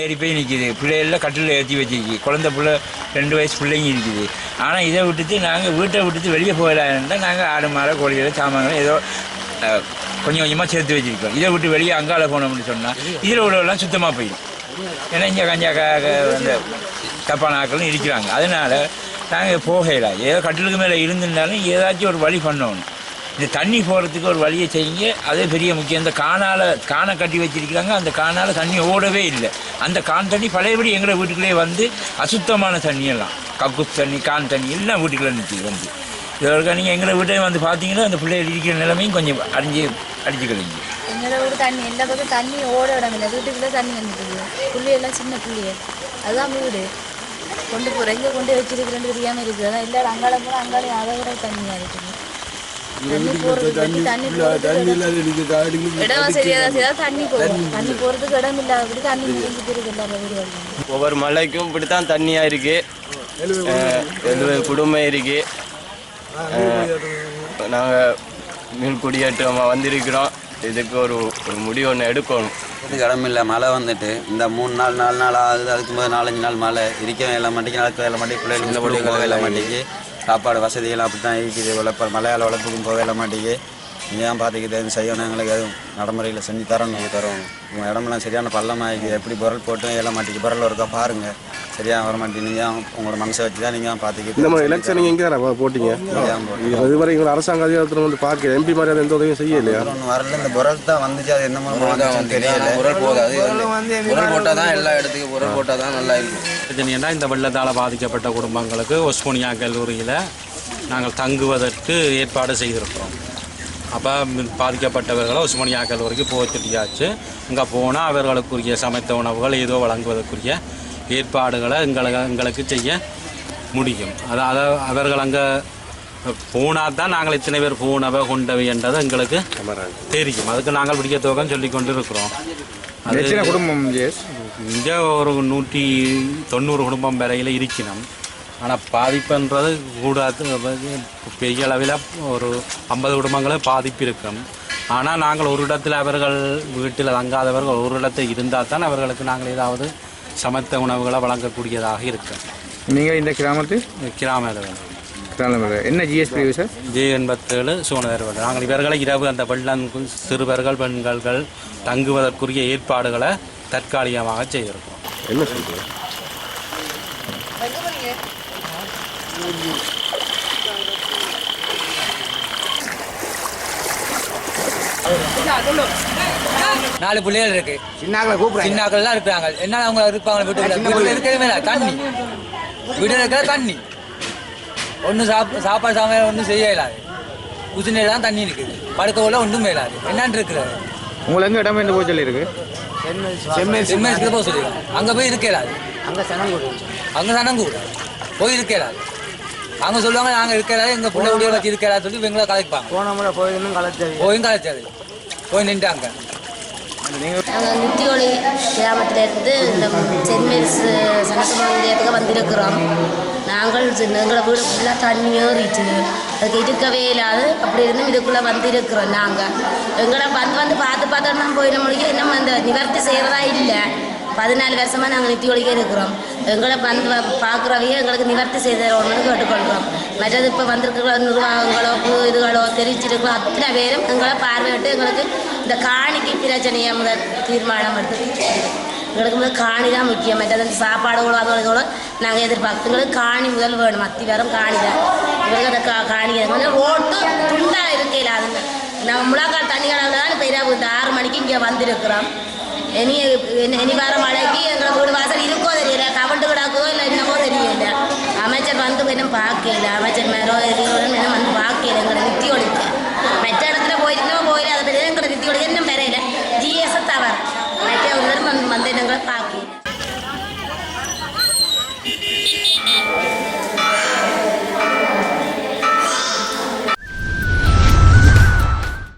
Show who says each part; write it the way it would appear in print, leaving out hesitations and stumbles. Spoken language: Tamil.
Speaker 1: ஏறி போய் நிற்கிது. பிள்ளைகளில் கட்டில் ஏற்றி வச்சிருக்கு. குழந்தை பிள்ளை 2 வயசு பிள்ளைங்க இருக்குது. ஆனால் இதை விட்டுட்டு நாங்கள் வீட்டை விட்டுட்டு வெளியே போயிடலான்னா நாங்கள் ஆடு மாடு கோழிகளை சாமான்களை ஏதோ கொஞ்சம் கொஞ்சமாக சேர்த்து வச்சுருக்கோம். இதை விட்டு வெளியே அங்கால போனோம்னு சொன்னால் இதில் உள்ளவெல்லாம் சுத்தமாக போயிடும். ஏன்னா இங்கே கஞ்சா அந்த தப்பான ஆக்களும் இருக்கிறாங்க. அதனால் நாங்கள் போகல. ஏதோ கட்டிலுக்கு மேலே இருந்திருந்தாலும் ஏதாச்சும் ஒரு வழி பண்ணணும். இந்த தண்ணி போகிறதுக்கு ஒரு வழியை செய்யுங்க. அதே பெரிய முக்கியம். இந்த காணை கட்டி வச்சிருக்கிறாங்க. அந்த காணால் தண்ணி ஓடவே இல்லை. அந்த கான் தண்ணி பழையபடி எங்களை வீட்டுக்குள்ளே வந்து அசுத்தமான தண்ணியெல்லாம் கக்கூஸ் தண்ணி கான் தண்ணி எல்லாம் வீட்டுக்குள்ளே நிற்கிது வந்து. இதற்கு நீங்கள் எங்களை வீட்டை வந்து பார்த்தீங்கன்னா அந்த பிள்ளைகள் இருக்கிற நிலைமையும் கொஞ்சம் அடிச்சுக்கிறீங்க.
Speaker 2: எங்களோட வீடு தண்ணி எல்லா பக்கம் தண்ணி ஓட இடமில்லை. வீட்டுக்குள்ளே தண்ணி வந்துட்டு பிள்ளையெல்லாம் சின்ன பிள்ளைய அதுதான் வீடு கொண்டு போகிறோம். எங்கே கொண்டு வச்சிருக்கிறேன்னு தெரியாமல் இருக்குது. அதான் எல்லாரும் அங்காளம் போனால் அங்காளையும் அதை விட தண்ணியாக இருக்குது. தண்ணி போகிறதுக்கு தண்ணி இடம் வசதியாக தான் தண்ணி போகும். தண்ணி போகிறதுக்கு இடம் இல்லாதபடி தண்ணி முடிஞ்சு போயிருக்கு எல்லாரும் வீடுகள்.
Speaker 3: ஒவ்வொரு மலைக்கும் இப்படித்தான் தண்ணியாக இருக்குது. 70 குடும்பம் இருக்குது. நாங்கள் மீன் குடியேற்றமாக வந்திருக்கிறோம். இதுக்கு ஒரு முடிவு ஒன்று எடுக்கணும்.
Speaker 4: இடமில்லை. மழை வந்துட்டு இந்த 3 நாள் 4 நாள் ஆகுது. அதுக்கு போது 4-5 நாள் மழை இருக்கவே இல்லை மாட்டேங்கி நடக்க இல்லை மாட்டேங்கி பிள்ளைகளுக்கு ஸ்கூலுக்கு போக இல்லை மாட்டேங்கி சாப்பாடு வசதிகள் அப்படி தான் இருக்குது. மலையாள வளர்ப்புக்கும் போக இல்லை மாட்டேங்கி நீங்கள் தான் பார்த்துக்கிட்டு எதுவும் செய்யணும். எங்களுக்கு எதுவும் நடைமுறையில் செஞ்சு தரோம். உங்கள் இடமெல்லாம் சரியான பள்ளமாக எப்படி பொருள் போட்டு எல்லாம் மாட்டேங்கி பொருள் இருக்கா பாருங்கள். சரியாக வர மாட்டேங்க. நீங்கள் உங்களோட மனசை வச்சு தான் நீங்கள் பார்த்துக்கிட்டு
Speaker 5: இந்த மாதிரி எலெக்ஷன் நீங்கள் எங்கே போட்டிங்க? இதுவரை எங்களோட அரசாங்க அதிகாரத்தில் வந்து பார்க்க எம்பி மாதிரி எந்த உதவியும் செய்யலையா?
Speaker 4: ஒன்றும் வரல. இந்த பொருள் தான் வந்துச்சு. அது என்ன மாதிரி தெரியல. பொருள் போதாது. பொருள் போட்டால் தான் எல்லா இடத்துக்கும் பொருள் போட்டால் தான் நல்லா இருக்கும்.
Speaker 6: ஏன்னா இந்த வெள்ளத்தால் பாதிக்கப்பட்ட குடும்பங்களுக்கு ஒஸ்மோனியா கல்லூரியில் நாங்கள் தங்குவதற்கு ஏற்பாடு செய்திருக்கிறோம். அப்போ பாதிக்கப்பட்டவர்களை ஒஸ்மோனியா கல்லூரிக்கு போக சொல்லியாச்சு. அங்கே போனால் அவர்களுக்குரிய சமைத்த உணவுகள் ஏதோ வழங்குவதற்குரிய ஏற்பாடுகளை எங்களுக்கு செய்ய முடியும். அதாவது அவர்கள் அங்கே போனால் தான் நாங்கள் இத்தனை பேர் போனவை கொண்டவை என்றது எங்களுக்கு தெரியும். அதுக்கு நாங்கள் விடிய தோகம் சொல்லி கொண்டு இருக்கிறோம். அது
Speaker 5: குடும்பம்
Speaker 6: இங்கே ஒரு 190 குடும்பம் வரையில் இருக்கணும். ஆனால் பாதிப்புன்றது கூடாது. பெரிய அளவில் ஒரு 50 குடும்பங்களும் பாதிப்பு இருக்கும். ஆனால் நாங்கள் ஒரு இடத்தில் அவர்கள் வீட்டில் தங்காதவர்கள் ஒரு இடத்தில் இருந்தால் தான் அவர்களுக்கு நாங்கள் ஏதாவது சமைத்த உணவுகளை வழங்கக்கூடியதாக இருக்கும்.
Speaker 5: நீங்கள் இந்த கிராமத்தில் என்ன ஜிஎஸ்பி சார்?
Speaker 6: J87 சோனதர். நாங்கள் இவர்களை இரவு அந்த வெள்ளம் சிறுவர்கள் பெண்கள் தங்குவதற்குரிய ஏற்பாடுகளை தற்காலிகமாக செய்திருக்கோம்.
Speaker 5: என்ன சொல்றீங்க?
Speaker 7: நாலு பிள்ளைகள் இருக்கு. சின்னாக்கள்லாம் இருக்கிறாங்க. என்ன அவங்க இருப்பாங்க வீட்டுல இருக்கவே இல்லை. தண்ணி வீட்டில் இருக்கிற தண்ணி ஒன்றும் சாப்பாடு சாமையால் ஒன்றும் செய்ய இயலாது. குசினில தான் தண்ணி இருக்குது. படுக்க உள்ள ஒன்றும் இயலாது. என்னான்னு இருக்கிறாரு
Speaker 5: உங்களுக்கு எங்க இடம் போய் சொல்லி இருக்கு?
Speaker 7: செம்மைக்கு போக சொல்லிடுறாங்க. அங்கே போய் இருக்கலாது. அங்கே சனங்கூட போய் இருக்கலாது. அவங்க சொல்லுவாங்க நாங்கள் இருக்கிறாரு எங்கள் பிள்ளை உடைய வச்சு இருக்கிறாரு சொல்லி இவங்களை கலைப்பாங்க.
Speaker 4: போன முறை
Speaker 7: போயும் கலைச்சாது போய் நின்றாங்க.
Speaker 2: நாங்கள் நித்தியோலி கிராமத்திலேருந்து இந்த சென்ட் மேரிஸ் சனசமயத்துக்கு வந்திருக்கிறோம். நாங்கள் எங்களோட வீடு ஃபுல்லாக தண்ணி ஏறிச்சு. அதுக்கு இருக்கவே இல்லாது அப்படி இருந்தும் இதுக்குள்ளே வந்திருக்கிறோம். நாங்கள் எங்களை வந்து பார்த்து போயிட முடியும். இன்னும் அந்த நிவர்த்தி செய்கிறதா இல்லை. 14 வருஷமாக நாங்கள் நித்தியோலிக்கே இருக்கிறோம். எங்களை வந்து பார்க்குறவையே எங்களுக்கு நிவர்த்தி செய்தோம்னு கேட்டுக்கொள்கிறோம். மற்றது இப்போ வந்திருக்கிற நிர்வாகங்களோ இதுகளோ தெரிவிச்சிருக்கிறோம். அத்தனை பேரும் எங்களை பார்வையிட்டு எங்களுக்கு இந்த காணிக்கு பிரச்சனையை முதல் தீர்மானம் எடுத்து எங்களுக்கு முதல் காணி தான் முக்கியம். மற்றது அந்த சாப்பாடுகளோ அதோட நாங்கள் எதிர்பார்த்து எங்களுக்கு காணி முதல் வேணும். அத்திவாரம் காணி தான் எங்களுக்கு அந்த காணி கொஞ்சம் ரோட்டு துண்டாக இருக்கையில் அதுங்க நாங்கள் முழாக்கால் தண்ணி கடவுள் தான் இப்போ இரவு இந்த 6 மணிக்கு இங்கே வந்திருக்கிறோம். இனி வர மழைக்கு எங்களை வீடு வாசல் இருக்கோ தெரியல. கவண்டு கிடாக்கோ இல்லை என்னமோ தெரியல. அமைச்சர் வந்து இன்னும் பார்க்கல. அமைச்சர் மேரோ இன்னும் வந்து பார்க்கல. எங்களை நித்தி ஒழிக்க மற்ற இடத்துல போயிருந்தோம் போயில அதை பற்றி எங்களை நித்தி ஒழிக்க இன்னும் பெறையில ஜிஎஸ் தவறு மற்ற வந்து எங்களை பார்க்கல.